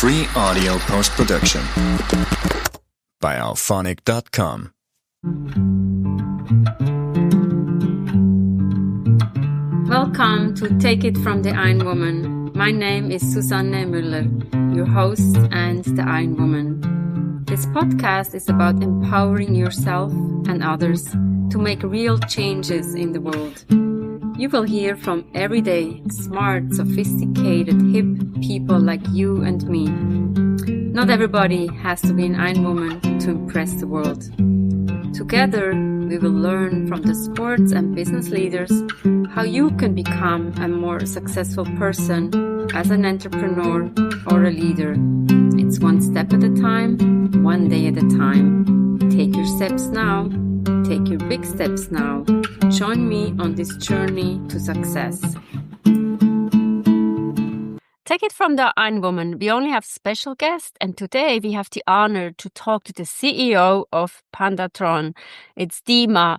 Free audio post-production by alphonic.com. Welcome to Take It from the Ironwoman. My name is Susanne Müller, your host and the Ironwoman. This podcast is about empowering yourself and others to make real changes in the world. You will hear from everyday, smart, sophisticated, hip people like you and me. Not everybody has to be an Ironwoman to impress the world. Together, we will learn from the sports and business leaders how you can become a more successful person as an entrepreneur or a leader. It's one step at a time, one day at a time. Take your steps now. Take your big steps now. Join me on this journey to success. Take it from the Ironwoman. We only have special guests, and today we have the honor to talk to the CEO of Pandatron. It's Dima.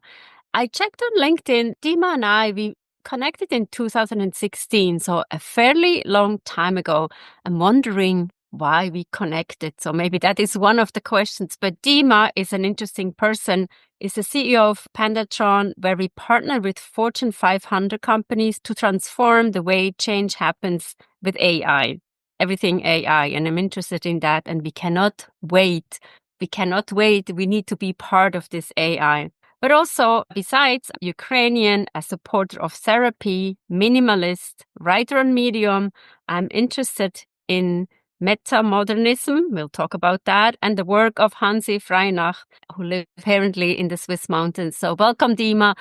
I checked on LinkedIn. Dima and we connected in 2016, so a fairly long time ago. I'm wondering why we connected. So maybe that is one of the questions. But Dima is an interesting person. He's the CEO of Pandatron, where we partner with Fortune 500 companies to transform the way change happens with AI, everything AI. And I'm interested in that. And we cannot wait. We cannot wait. We need to be part of this AI. But also, besides Ukrainian, a supporter of therapy, minimalist, writer on Medium, I'm interested in meta-modernism, we'll talk about that, and the work of Hansi Freinach, who live apparently in the Swiss mountains. So welcome, Dima.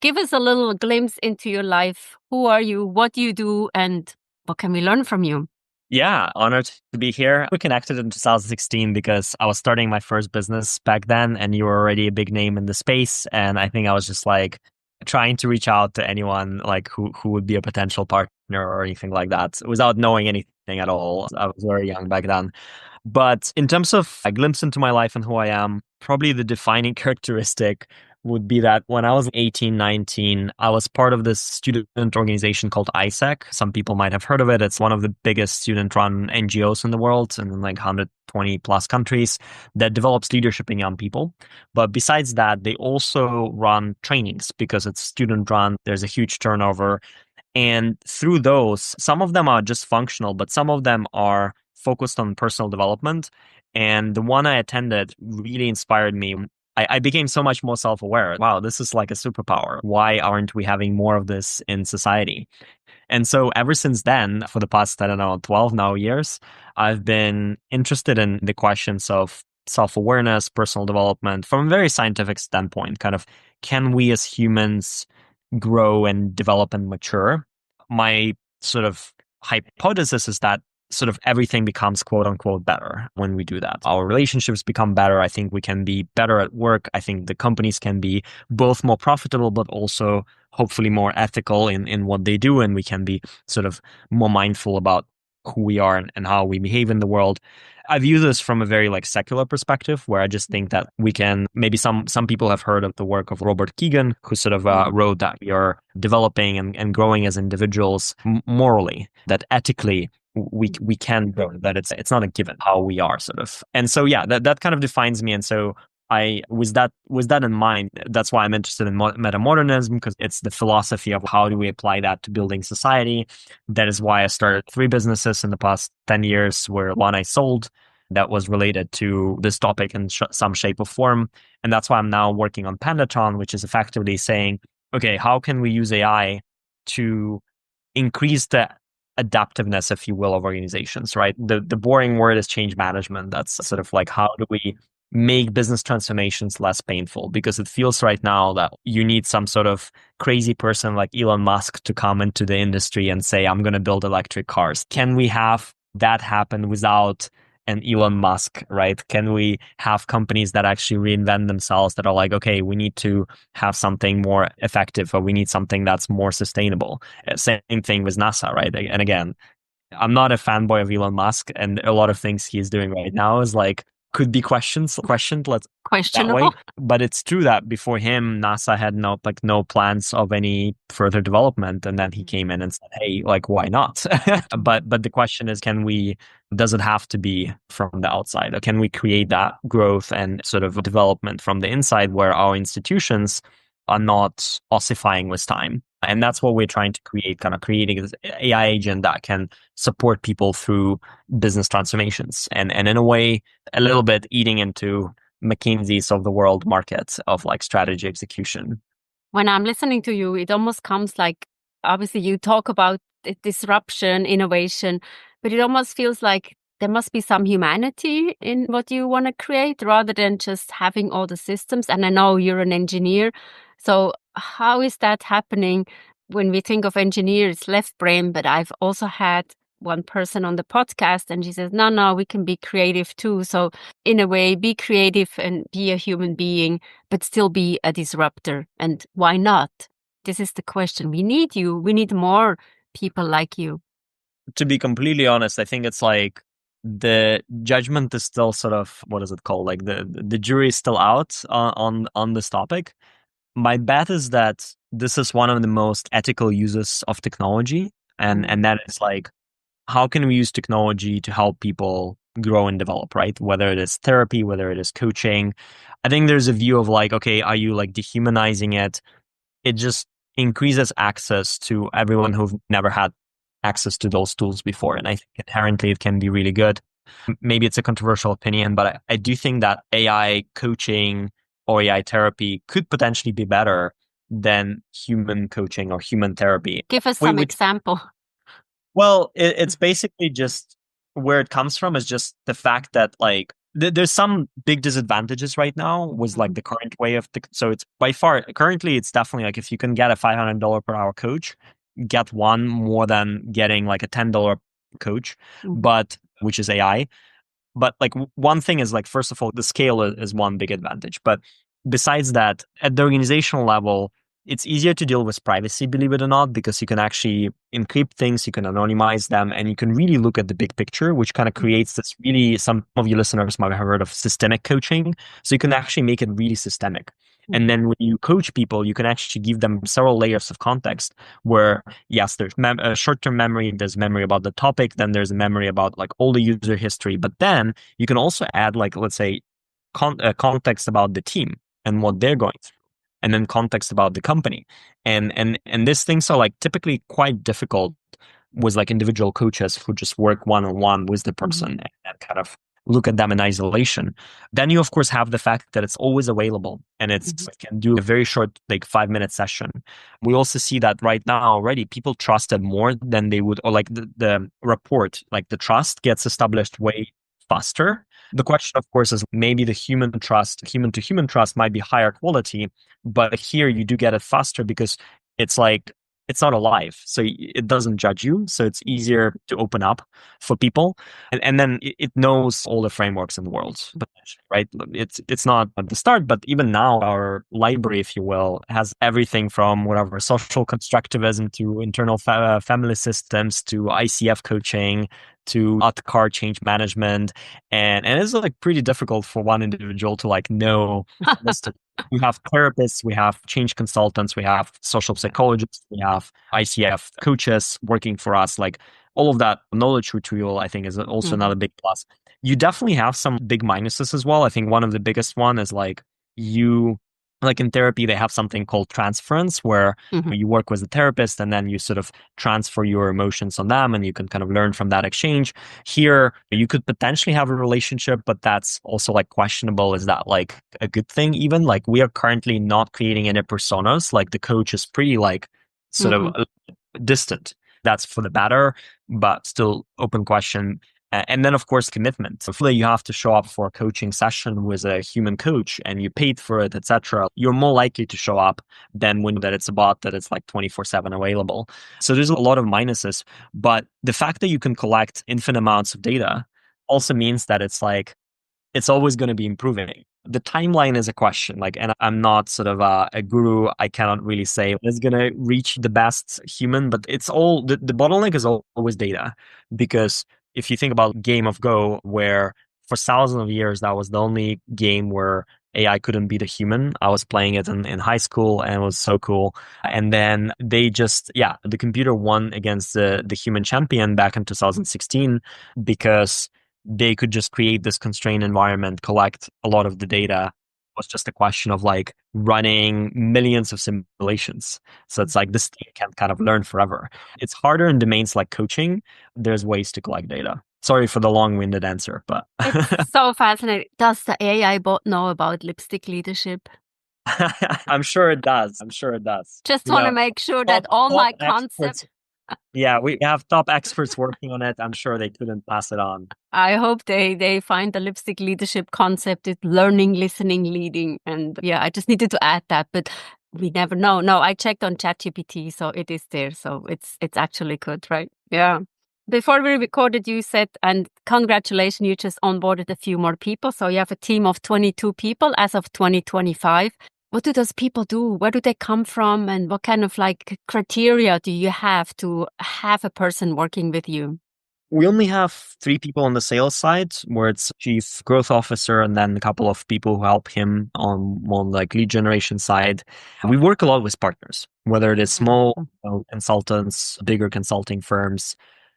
Give us a little glimpse into your life. Who are you? What do you do? And what can we learn from you? Yeah, honored to be here. We connected in 2016 because I was starting my first business back then, and you were already a big name in the space. And I think I was just like trying to reach out to anyone like who would be a potential partner or anything like that without knowing anything at all. I was very young back then. But in terms of a glimpse into my life and who I am, probably the defining characteristic would be that when I was 18, 19, I was part of this student organization called ISEC. Some people might have heard of it. It's one of the biggest student-run NGOs in the world in like 120 plus countries that develops leadership in young people. But besides that, they also run trainings because it's student-run. There's a huge turnover. And through those, some of them are just functional, but some of them are focused on personal development. And the one I attended really inspired me. I became so much more self-aware. Wow, this is like a superpower. Why aren't we having more of this in society? And so ever since then, for the past, 12 now years, I've been interested in the questions of self-awareness, personal development from a very scientific standpoint. Kind of, can we as humans grow and develop and mature? My sort of hypothesis is that sort of everything becomes quote unquote better when we do that. Our relationships become better. I think we can be better at work. I think the companies can be both more profitable, but also hopefully more ethical in what they do. And we can be sort of more mindful about who we are and how we behave in the world. I view this from a very like secular perspective, where I just think that we can, maybe some people have heard of the work of Robert Kegan, who sort of wrote that we are developing and growing as individuals morally, that ethically we can grow, that it's not a given how we are sort of. And so, yeah, that kind of defines me. And so with that in mind, that's why I'm interested in metamodernism, because it's the philosophy of how do we apply that to building society. That is why I started 3 businesses in the past 10 years, where one I sold that was related to this topic in some shape or form. And that's why I'm now working on Pandatron, which is effectively saying, okay, how can we use AI to increase the adaptiveness, if you will, of organizations, right? The boring word is change management. That's sort of like, how do we make business transformations less painful? Because it feels right now that you need some sort of crazy person like Elon Musk to come into the industry and say, I'm going to build electric cars. Can we have that happen without an Elon Musk, right? Can we have companies that actually reinvent themselves, that are like, okay, we need to have something more effective, or we need something that's more sustainable? Same thing with NASA, right? And again, I'm not a fanboy of Elon Musk, and a lot of things he's doing right now is like could be questioned, let's that way. Questionable. But it's true that before him, NASA had no plans of any further development. And then he came in and said, hey, like, why not? But the question is, does it have to be from the outside? Or can we create that growth and sort of development from the inside where our institutions are not ossifying with time? And that's what we're trying to create, kind of creating this AI agent that can support people through business transformations and in a way, a little bit eating into McKinsey's of the world market of like strategy execution. When I'm listening to you, it almost comes like, obviously you talk about disruption, innovation, but it almost feels like there must be some humanity in what you want to create rather than just having all the systems. And I know you're an engineer. So how is that happening? When we think of engineers, left brain, but I've also had one person on the podcast and she says, no, we can be creative too. So in a way, be creative and be a human being, but still be a disruptor. And why not? This is the question. We need you. We need more people like you. To be completely honest, I think it's like the judgment is still sort of, what is it called? Like the jury is still out on this topic. My bet is that this is one of the most ethical uses of technology. And that is like, how can we use technology to help people grow and develop, right? Whether it is therapy, whether it is coaching. I think there's a view of like, okay, are you like dehumanizing it? It just increases access to everyone who've never had access to those tools before. And I think inherently it can be really good. Maybe it's a controversial opinion, but I do think that AI coaching or AI therapy could potentially be better than human coaching or human therapy. Give us some example. Well, it's basically just where it comes from is just the fact that like there's some big disadvantages right now with like the current way of so it's by far currently it's definitely like if you can get a $500 per hour coach, get one more than getting like a $10 coach, but which is AI. But like one thing is like, first of all, the scale is one big advantage. But besides that, at the organizational level, it's easier to deal with privacy, believe it or not, because you can actually encrypt things, you can anonymize them, and you can really look at the big picture, which kind of creates this really, some of you listeners might have heard of systemic coaching. So you can actually make it really systemic. And then when you coach people, you can actually give them several layers of context where, yes, there's short-term memory, there's memory about the topic, then there's a memory about like all the user history. But then you can also add like, let's say, context about the team and what they're going through, and then context about the company. And these things are like typically quite difficult with like individual coaches who just work one-on-one with the person and kind of look at them in isolation. Then you of course have the fact that it's always available and it can do a very short, like 5-minute session. We also see that right now already people trust it more than they would, or like the rapport, like the trust gets established way faster. The question, of course, is maybe the human to human trust might be higher quality, but here you do get it faster because it's like, it's not alive. So it doesn't judge you. So it's easier to open up for people. And then it knows all the frameworks in the world, right? It's not at the start, but even now our library, if you will, has everything from whatever social constructivism to internal family systems to ICF coaching to car change management. And it's like pretty difficult for one individual to like know. We have therapists, we have change consultants, we have social psychologists, we have ICF coaches working for us. Like all of that knowledge retrieval, I think, is also another big plus. You definitely have some big minuses as well. I think one of the biggest one is like like in therapy, they have something called transference where you work with a therapist and then you sort of transfer your emotions on them and you can kind of learn from that exchange. Here, you could potentially have a relationship, but that's also like questionable. Is that like a good thing even? Like we are currently not creating any personas. Like the coach is pretty like sort of distant. That's for the better, but still open question. And then, of course, commitment. So you have to show up for a coaching session with a human coach and you paid for it, etc. You're more likely to show up than when that it's a bot that it's like 24/7 available. So there's a lot of minuses. But the fact that you can collect infinite amounts of data also means that it's like, it's always going to be improving. The timeline is a question, like, and I'm not sort of a guru. I cannot really say it's going to reach the best human, but it's all, the bottleneck is always data. Because if you think about game of Go, where for thousands of years, that was the only game where AI couldn't beat a human. I was playing it in high school and it was so cool. And then they just, the computer won against the human champion back in 2016 because they could just create this constrained environment, collect a lot of the data. It was just a question of like running millions of simulations. So it's like this team can kind of learn forever. It's harder in domains like coaching. There's ways to collect data. Sorry for the long-winded answer, but it's so fascinating. Does the AI bot know about lipstick leadership? I'm sure it does. Just want to make sure that all my concepts. Yeah, we have top experts working on it. I'm sure they couldn't pass it on. I hope they find the lipstick leadership concept. It's learning, listening, leading. And I just needed to add that, but we never know. No, I checked on ChatGPT, so it is there. So it's actually good, right? Yeah. Before we recorded, you said, and congratulations, you just onboarded a few more people. So you have a team of 22 people as of 2025. What do those people do? Where do they come from? And what kind of like criteria do you have to have a person working with you? We only have 3 people on the sales side, where it's chief growth officer and then a couple of people who help him on like lead generation side. We work a lot with partners, whether it is small consultants, bigger consulting firms.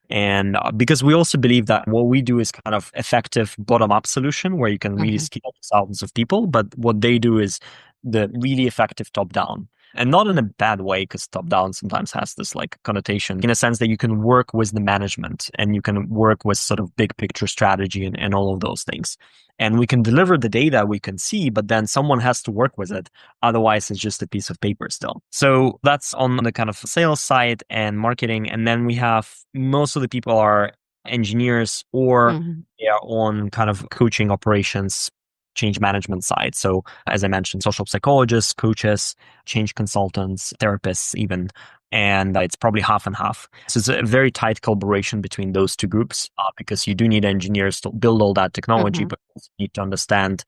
And because we also believe that what we do is kind of effective bottom-up solution where you can really scale thousands of people, but what they do is the really effective top-down. And not in a bad way, because top-down sometimes has this like connotation, in a sense that you can work with the management and you can work with sort of big picture strategy and all of those things. And we can deliver the data we can see, but then someone has to work with it. Otherwise, it's just a piece of paper still. So that's on the kind of sales side and marketing. And then we have most of the people are engineers or they are on kind of coaching operations, change management side. So as I mentioned, social psychologists, coaches, change consultants, therapists even, and it's probably half and half. So it's a very tight collaboration between those two groups because you do need engineers to build all that technology, but you need to understand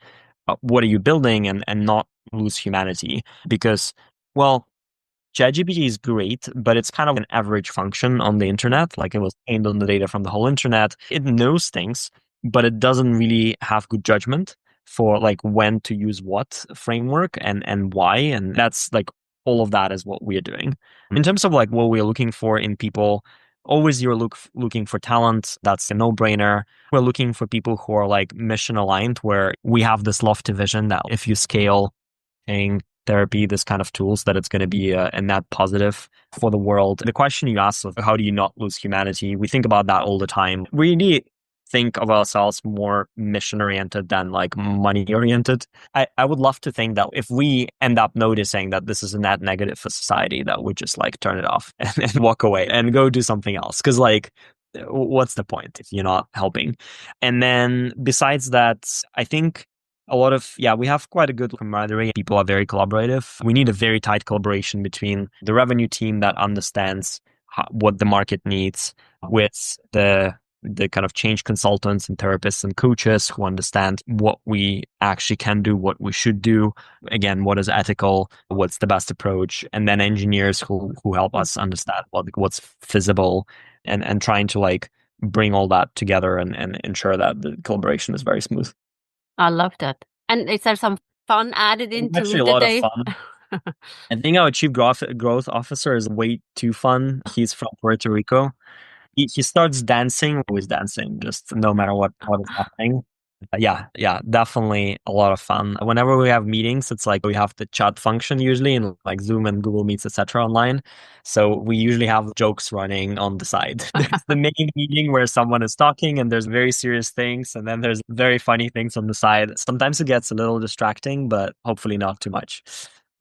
what are you building and not lose humanity because, well, ChatGPT is great, but it's kind of an average function on the internet. Like it was trained on the data from the whole internet. It knows things, but it doesn't really have good judgment for like when to use what framework and why. And that's like all of that is what we are doing. In terms of like what we're looking for in people, always you're looking for talent. That's a no-brainer. We're looking for people who are like mission aligned, where we have this lofty vision that if you scale therapy, this kind of tools, that it's going to be a net positive for the world. The question you asked of how do you not lose humanity? We think about that all the time. We really think of ourselves more mission-oriented than like money-oriented. I would love to think that if we end up noticing that this is a net negative for society, that we just like turn it off and walk away and go do something else. Because like, what's the point if you're not helping? And then besides that, I think a lot of, we have quite a good camaraderie. People are very collaborative. We need a very tight collaboration between the revenue team that understands what the market needs with the kind of change consultants and therapists and coaches who understand what we actually can do, what we should do. Again, what is ethical, what's the best approach, and then engineers who help us understand what's feasible and trying to like bring all that together and ensure that the collaboration is very smooth. I love that. And is there some fun added into actually a the lot day? of fun. I think our chief growth officer is way too fun. He's from Puerto Rico. He starts dancing, always dancing, just no matter what is happening. Yeah, definitely a lot of fun. Whenever we have meetings, it's like we have the chat function usually in like Zoom and Google Meets, etc. online. So we usually have jokes running on the side. There's the main meeting where someone is talking and there's very serious things, and then there's very funny things on the side. Sometimes it gets a little distracting, but hopefully not too much.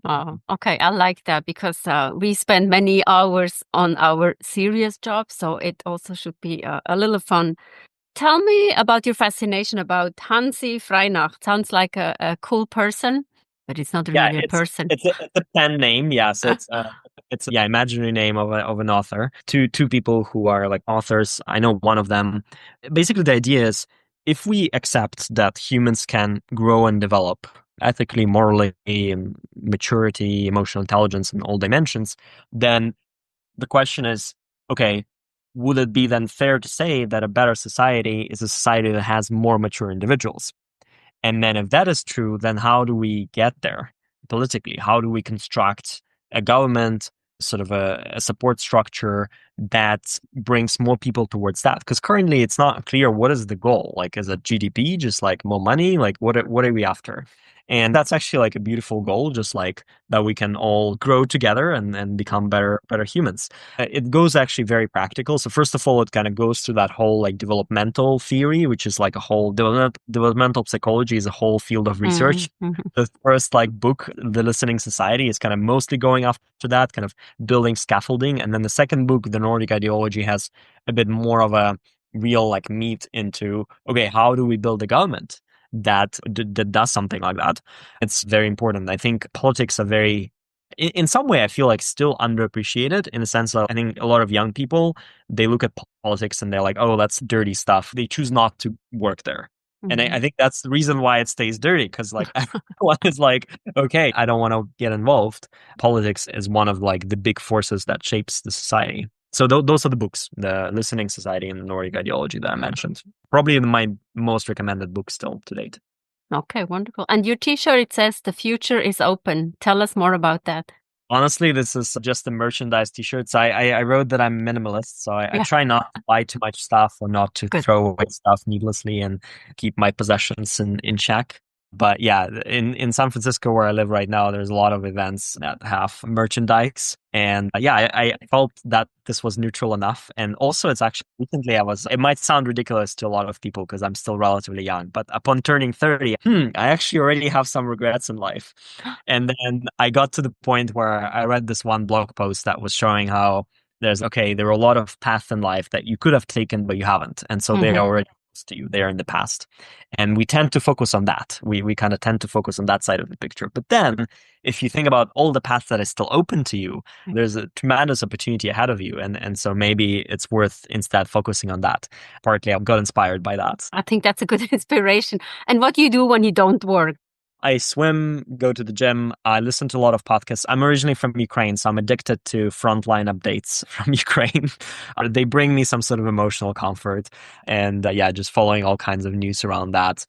Oh, okay. I like that because we spend many hours on our serious job, so it also should be a little fun. Tell me about your fascination about Hansi Freinacht. Sounds like a cool person, but it's not really a person. It's a pen name, yes. It's imaginary name of an author. Two people who are like authors. I know one of them. Basically, the idea is if we accept that humans can grow and develop ethically, morally, and maturity, emotional intelligence, and all dimensions, then the question is, okay, would it be then fair to say that a better society is a society that has more mature individuals? And then if that is true, then how do we get there politically? How do we construct a government, sort of a support structure that brings more people towards that? Because currently it's not clear what is the goal. Like, is it GDP, just like more money? Like, what are we after? And that's actually like a beautiful goal, just like that we can all grow together and become better humans. It goes actually very practical. So first of all, it kind of goes through that whole like developmental theory, which is like a whole developmental psychology is a whole field of research. Mm-hmm. The first like book, The Listening Society, is kind of mostly going after that, kind of building scaffolding. And then the second book, The Nordic Ideology, has a bit more of a real like meat into, okay, how do we build a government that does something like that? It's very important. I think politics are very, in some way, I feel like still underappreciated, in the sense of, I think a lot of young people, they look at politics and they're like, oh, that's dirty stuff. They choose not to work there. Mm-hmm. And I think that's the reason why it stays dirty, because like everyone is like, okay, I don't want to get involved. Politics is one of like the big forces that shapes the society. So those are the books, The Listening Society and The Nordic Ideology, that I mentioned. Probably my most recommended book still to date. Okay, wonderful. And your t-shirt, it says, "The future is open." Tell us more about that. Honestly, this is just a merchandise t-shirts. I wrote that I'm minimalist, so I try not to buy too much stuff or not to throw away stuff needlessly and keep my possessions in check. But yeah, in San Francisco, where I live right now, there's a lot of events that have merchandise. And I felt that this was neutral enough. And also, it's actually recently it might sound ridiculous to a lot of people because I'm still relatively young, but upon turning 30, I actually already have some regrets in life. And then I got to the point where I read this one blog post that was showing how there are a lot of paths in life that you could have taken, but you haven't. And so they're already to you, they're in the past. And we tend to focus on that. We kind of tend to focus on that side of the picture. But then if you think about all the paths that are still open to you, there's a tremendous opportunity ahead of you. And so maybe it's worth instead focusing on that. Partly I got inspired by that. I think that's a good inspiration. And what do you do when you don't work? I swim, go to the gym. I listen to a lot of podcasts. I'm originally from Ukraine, so I'm addicted to frontline updates from Ukraine. They bring me some sort of emotional comfort, and just following all kinds of news around that.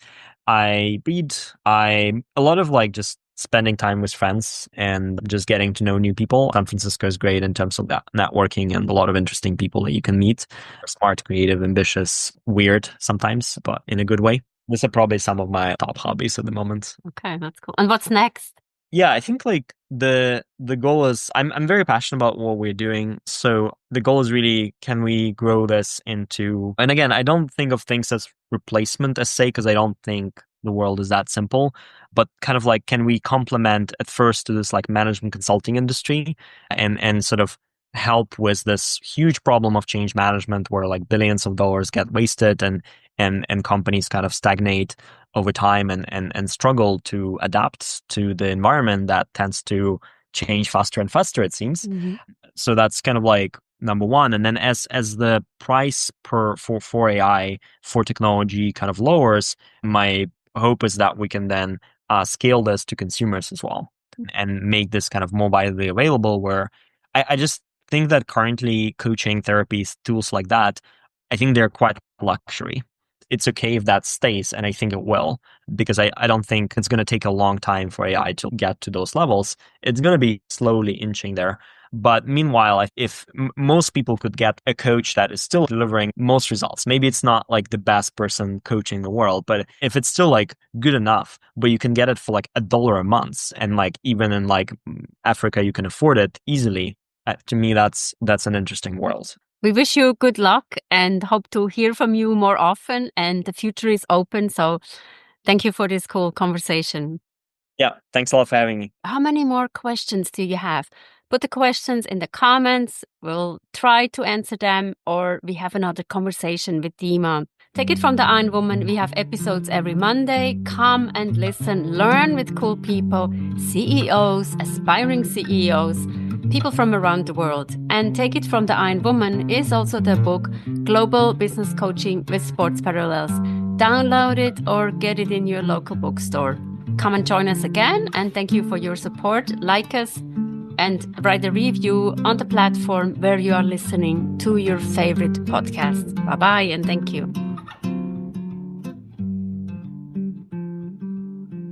I read. A lot of like just spending time with friends and just getting to know new people. San Francisco is great in terms of that networking and a lot of interesting people that you can meet. Smart, creative, ambitious, weird sometimes, but in a good way. These are probably some of my top hobbies at the moment. Okay, that's cool. And what's next? Yeah, I think like the goal is I'm very passionate about what we're doing. So the goal is really, can we grow this into, and again, I don't think of things as replacement as say, because I don't think the world is that simple, but kind of like, can we complement at first to this like management consulting industry and sort of help with this huge problem of change management where like billions of dollars get wasted and companies kind of stagnate over time and struggle to adapt to the environment that tends to change faster and faster, it seems. So that's kind of like number one. And then as the price for AI, for technology kind of lowers, my hope is that we can then scale this to consumers as well and make this kind of more widely available, where I just think that currently coaching therapies, tools like that, I think they're quite luxury. It's okay if that stays, and I think it will, because I don't think it's going to take a long time for AI to get to those levels. It's going to be slowly inching there. But meanwhile, if most people could get a coach that is still delivering most results, maybe it's not like the best person coaching the world, but if it's still like good enough, but you can get it for like $1 a month, and like even in like Africa, you can afford it easily. To me, that's an interesting world. We wish you good luck and hope to hear from you more often. And the future is open. So thank you for this cool conversation. Yeah, thanks a lot for having me. How many more questions do you have? Put the questions in the comments. We'll try to answer them, or we have another conversation with Dima. Take it from the Ironwoman. We have episodes every Monday. Come and listen, learn with cool people, CEOs, aspiring CEOs, people from around the world. And Take It from the Ironwoman is also the book Global Business Coaching with Sports Parallels. Download it or get it in your local bookstore. Come and join us again, and thank you for your support. Like us, and write a review on the platform where you are listening to your favorite podcast. Bye-bye and thank you.